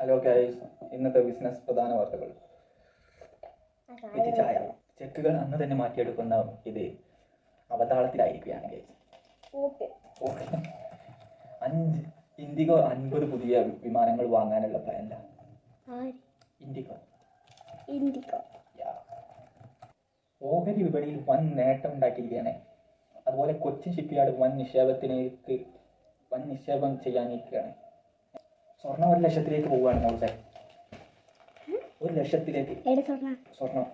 Hello guys, ഇന്നത്തെ business പ്രധാന വാർത്തകൾ. ചായ ചെക്കുകൾ അന്ന് തന്നെ മാറ്റിയെടുക്കുന്ന ഇത് അവതാളത്തിലായിരിക്കുകയാണ് ഗൈസ്. ഓക്കെ, ഇൻഡിഗോ 50 പുതിയ വിമാനങ്ങൾ വാങ്ങാനുള്ള പ്ലാനിലാണ്. ഇൻഡിഗോ ഓഹരി വിപണിയിൽ വൻ നേട്ടം ഉണ്ടാക്കിയിരിക്കുകയാണ്. അതുപോലെ കൊച്ചിൻ ഷിപ്പ്യാർഡ് വൻ നിക്ഷേപം ചെയ്യാനിരിക്കുകയാണ്. സ്വർണം 1 ലക്ഷത്തിലേക്ക് പോവുകയാണ് മോളെ. 1 ലക്ഷത്തിലേക്ക് സ്വർണം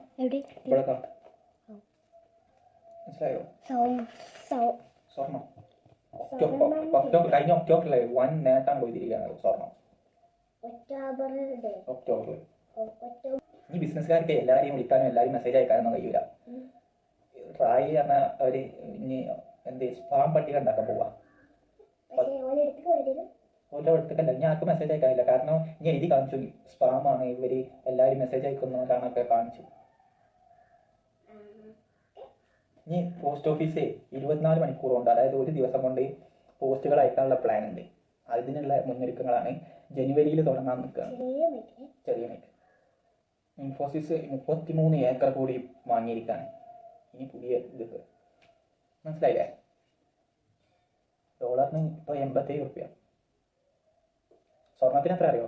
മനസ്സിലായോ? സ്വർണം കഴിഞ്ഞ ഒക്ടോബറിലെ വൻ നേട്ടം പോയിരിക്കുകയാണ് സ്വർണം. ഒക്ടോബർ ഈ ബിസിനസ്സുകാർക്ക് എല്ലാവരെയും വിളിക്കാനും എല്ലാവരും മെസ്സേജ് അയക്കാനൊന്നും കഴിയൂല. ട്രായ് പറഞ്ഞ അവര് ഇനി സ്പാം പട്ടിക ഉണ്ടാക്കാൻ പോവാ. ഓരോ എടുത്തല്ല ഇനി ആർക്കും മെസ്സേജ് അയക്കാനില്ല. കാരണം ഇനി എഴുതി കാണിച്ചു സ്പാമാണ്, ഇവര് എല്ലാവരും മെസ്സേജ് അയക്കുന്നതാണൊക്കെ കാണിച്ചു. ഇനി പോസ്റ്റ് ഓഫീസ് 24 മണിക്കൂർ കൊണ്ട്, അതായത് ഒരു ദിവസം കൊണ്ട് പോസ്റ്റുകൾ അയക്കാനുള്ള പ്ലാൻ ഉണ്ട്. അതിനുള്ള മുന്നൊരുക്കങ്ങളാണ്. ജനുവരിയിൽ തുടങ്ങാൻ നിൽക്കുകയാണ്. ചെറിയ മൈക്ക് ഇൻഫോസിസ് 33 ഏക്കർ കൂടി വാങ്ങിയിരിക്കുകയാണ്. ഇനി പുതിയ ഇത് മനസ്സിലായില്ലേ? ഡോളറിന് ഇപ്പോൾ 87 റുപ്യ. സ്വർണത്തിന് എത്ര അറിയോ?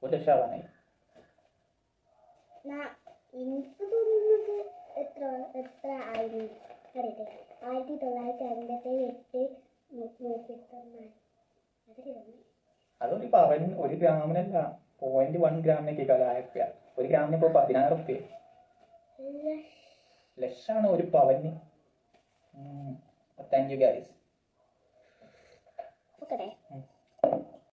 1 ലക്ഷം ആവാനായി. അതൊരു പവൻ, 1 ഗ്രാമിനല്ല, 0.1 ഗ്രാമിനൊക്കെ 1000 റുപ്യ. 1 ഗ്രാമിന് ഇപ്പോൾ 16 റുപ്യ. ലക്ഷമാണ് 1 പവന്. Thank you guys.